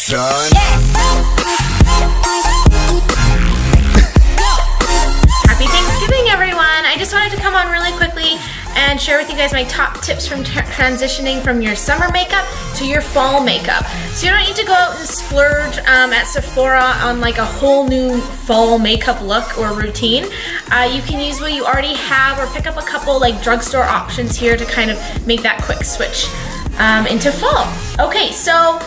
son. Happy Thanksgiving, everyone! I just wanted to come on really quickly and share with you guys my top tips from transitioning from your summer makeup to your fall makeup. So you don't need to go out and splurge at Sephora on like a whole new fall makeup look or routine. You can use what you already have or pick up a couple like drugstore options here to kind of make that quick switch into fall. Okay, so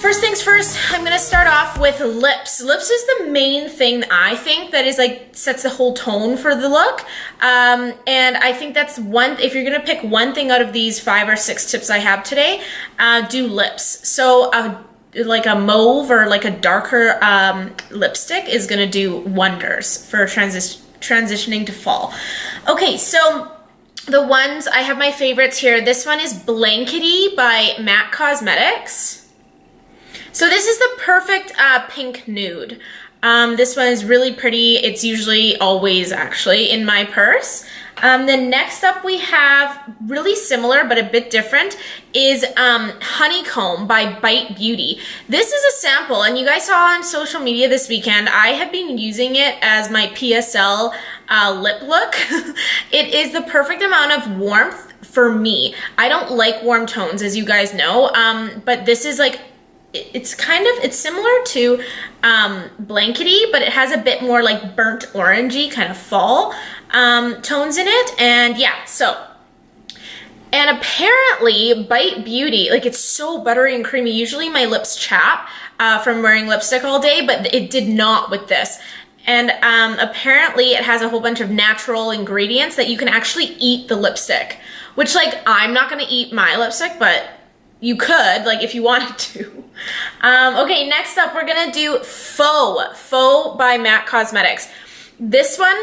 first things first, I'm gonna start off with lips. Lips is the main thing I think that is like sets the whole tone for the look. And I think that's one, if you're gonna pick one thing out of these 5 or 6 tips I have today, do lips. So like a mauve or like a darker lipstick is gonna do wonders for transitioning to fall. Okay, so the ones, I have my favorites here. This one is Blankety by MAC Cosmetics. So this is the perfect pink nude. This one is really pretty. It's usually always actually in my purse. Then next up we have, really similar but a bit different, is Honeycomb by Bite Beauty. This is a sample, and you guys saw on social media this weekend, I have been using it as my PSL lip look. It is the perfect amount of warmth for me. I don't like warm tones, as you guys know, but this is like, it's similar to Blankety, but it has a bit more like burnt orangey kind of fall tones in it. And yeah, so, and apparently Bite Beauty, like it's so buttery and creamy. Usually my lips chap from wearing lipstick all day, but it did not with this. And apparently it has a whole bunch of natural ingredients that you can actually eat the lipstick, which like I'm not gonna eat my lipstick, but you could, like, if you wanted to. Okay, next up, we're gonna do Faux by MAC Cosmetics. This one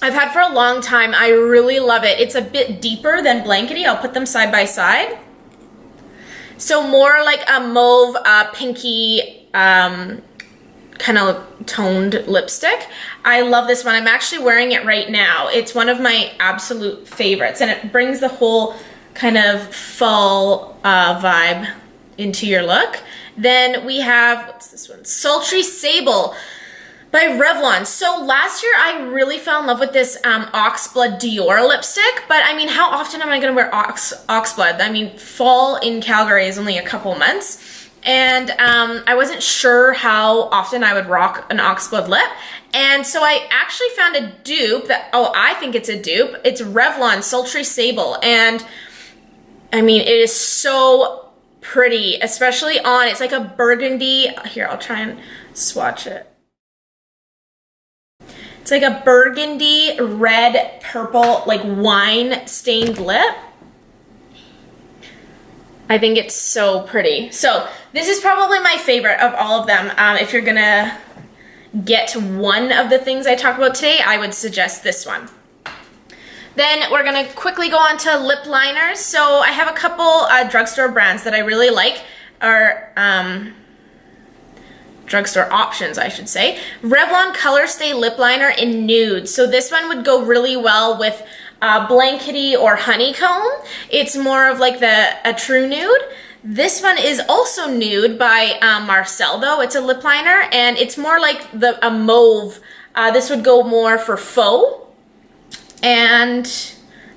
I've had for a long time. I really love it. It's a bit deeper than Blankety. I'll put them side by side. So more like a mauve, pinky, kind of toned lipstick. I love this one. I'm actually wearing it right now. It's one of my absolute favorites, and it brings the whole kind of fall vibe into your look. Then we have, what's this one? Sultry Sable by Revlon. So last year I really fell in love with this Oxblood Dior lipstick, but I mean, how often am I gonna wear Oxblood? I mean, fall in Calgary is only a couple months, and I wasn't sure how often I would rock an Oxblood lip. And so I actually found a dupe that, oh, I think it's a dupe. It's Revlon Sultry Sable, and I mean, it is so pretty, especially on, it's like a burgundy, here, I'll try and swatch it. It's like a burgundy, red, purple, like wine stained lip. I think it's so pretty. So this is probably my favorite of all of them. If you're gonna get one of the things I talk about today, I would suggest this one. Then we're gonna quickly go on to lip liners. So I have a couple drugstore brands that I really like, or drugstore options, I should say. Revlon Color Stay Lip Liner in Nude. So this one would go really well with Blankety or Honeycomb. It's more of like a true nude. This one is also nude by Marcel though. It's a lip liner, and it's more like a mauve. This would go more for faux. And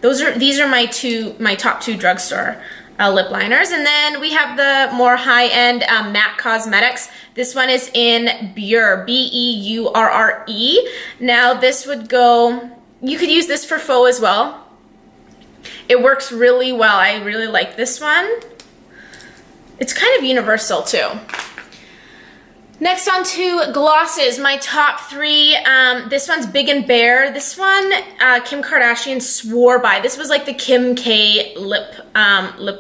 these are my top 2 drugstore lip liners. And then we have the more high-end MAC Cosmetics. This one is in Beurre, B-E-U-R-R-E. Now this would go, you could use this for faux as well. It works really well. I really like this one. It's kind of universal too. Next on to glosses, my top 3. This one's Big and Bare. This one, Kim Kardashian swore by. This was like the Kim K lip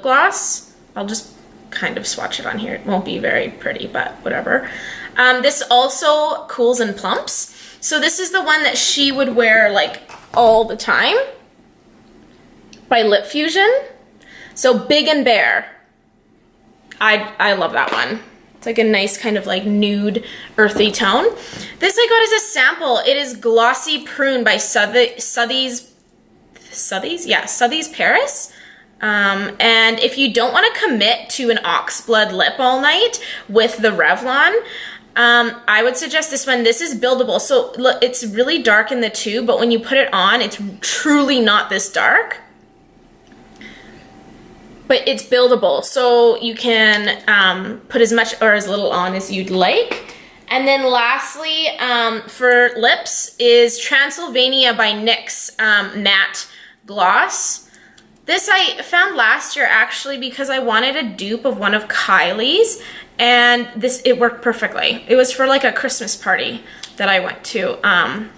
gloss. I'll just kind of swatch it on here. It won't be very pretty, but whatever. This also cools and plumps. So this is the one that she would wear like all the time by Lip Fusion. So Big and Bare. I love that one. It's like a nice kind of like nude, earthy tone. This I got as a sample. It is Glossy Prune by Sotheby's Paris. And if you don't want to commit to an oxblood lip all night with the Revlon, I would suggest this one. This is buildable. So look, it's really dark in the tube, but when you put it on, it's truly not this dark. But it's buildable, so you can put as much or as little on as you'd like. And then lastly, for lips is Transylvania by NYX Matte Gloss. This I found last year actually because I wanted a dupe of one of Kylie's, and it worked perfectly. It was for like a Christmas party that I went to.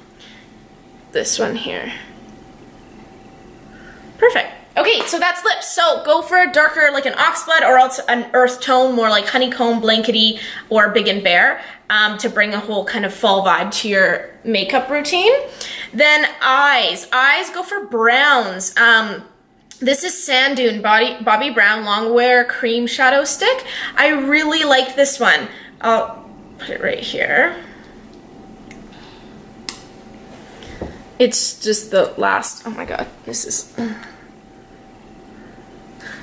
This one here. Perfect. Okay, so that's lips. So go for a darker, like an oxblood, or else an earth tone, more like honeycomb, blankety, or big and bare, to bring a whole kind of fall vibe to your makeup routine. Then eyes. Eyes, go for browns. This is Sand Dune Bobbi Brown Longwear Cream Shadow Stick. I really like this one. I'll put it right here. It's just the last, oh my god, this is...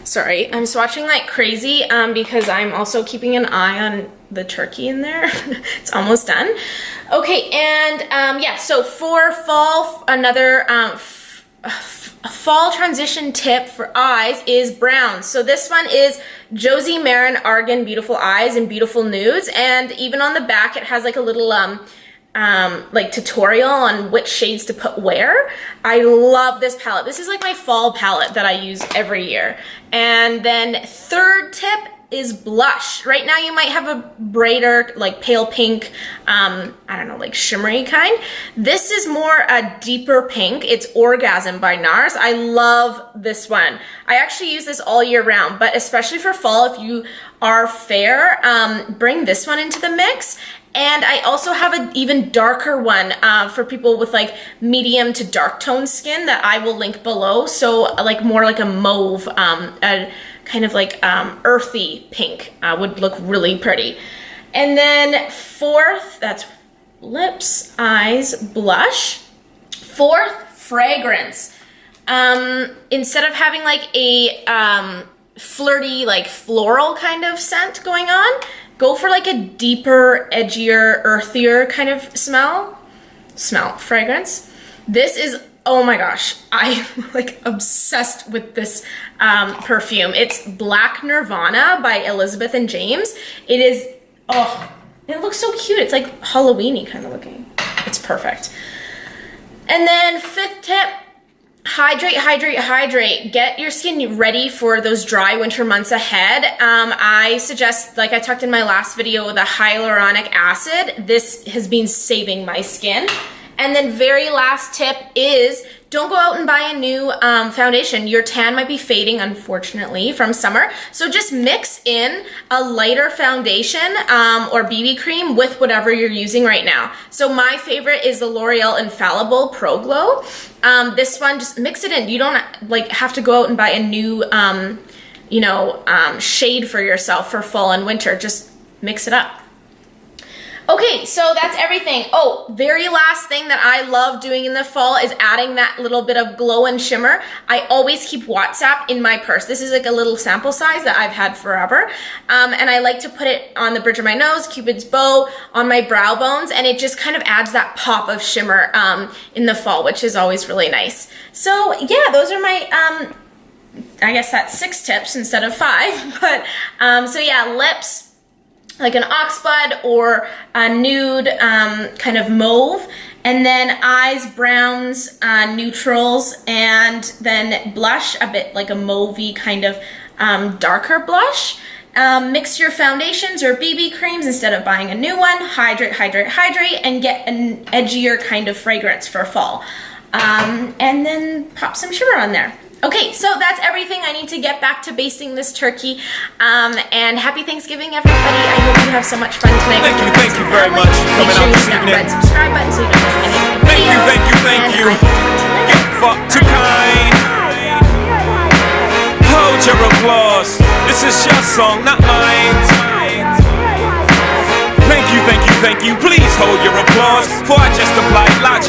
Sorry, I'm swatching like crazy because I'm also keeping an eye on the turkey in there. It's almost done. Okay, and yeah, so for fall, another fall transition tip for eyes is browns. So this one is Josie Maran Argan Beautiful Eyes in Beautiful Nudes, and even on the back it has like a little like tutorial on which shades to put where. I love this palette. This is like my fall palette that I use every year. And then third tip is blush. Right now you might have a brighter, like pale pink, I don't know, like shimmery kind. This is more a deeper pink. It's Orgasm by NARS. I love this one. I actually use this all year round, but especially for fall, if you are fair, bring this one into the mix. And I also have an even darker one for people with like medium to dark tone skin that I will link below. So like more like a mauve, a kind of like earthy pink would look really pretty. And then fourth, that's lips, eyes, blush. Fourth, fragrance. Instead of having like a flirty, like floral kind of scent going on, go for like a deeper, edgier, earthier kind of fragrance. This is, oh my gosh, I'm like obsessed with this perfume. It's Black Nirvana by Elizabeth and James. It is, oh, it looks so cute. It's like Halloween-y kind of looking. It's perfect. And then fifth tip, hydrate, hydrate, hydrate. Get your skin ready for those dry winter months ahead. I suggest, like I talked in my last video, the hyaluronic acid. This has been saving my skin. And then very last tip is don't go out and buy a new foundation. Your tan might be fading, unfortunately, from summer. So just mix in a lighter foundation or BB cream with whatever you're using right now. So my favorite is the L'Oreal Infallible Pro Glow. This one, just mix it in. You don't like have to go out and buy a new, you know, shade for yourself for fall and winter. Just mix it up. Okay, so that's everything. Oh, very last thing that I love doing in the fall is adding that little bit of glow and shimmer. I always keep WhatsApp in my purse. This is like a little sample size that I've had forever. And I like to put it on the bridge of my nose, Cupid's bow, on my brow bones, and it just kind of adds that pop of shimmer in the fall, which is always really nice. So yeah, those are my, I guess that's 6 tips instead of 5. But so yeah, lips, like an oxblood or a nude kind of mauve, and then eyes, browns, neutrals, and then blush, a bit like a mauvey kind of darker blush. Mix your foundations or BB creams instead of buying a new one. Hydrate, hydrate, hydrate, and get an edgier kind of fragrance for fall. And then pop some shimmer on there. Okay, so that's everything. I need to get back to basting this turkey. And happy Thanksgiving, everybody. I hope you have so much fun tonight. Thank you very much for coming out this evening. Make sure you hit that red subscribe button so you don't miss any of my videos. Thank you. Get fucked too kind. Hold your applause. This is your song, not mine. Thank you. Please hold your applause, for I just applied logic.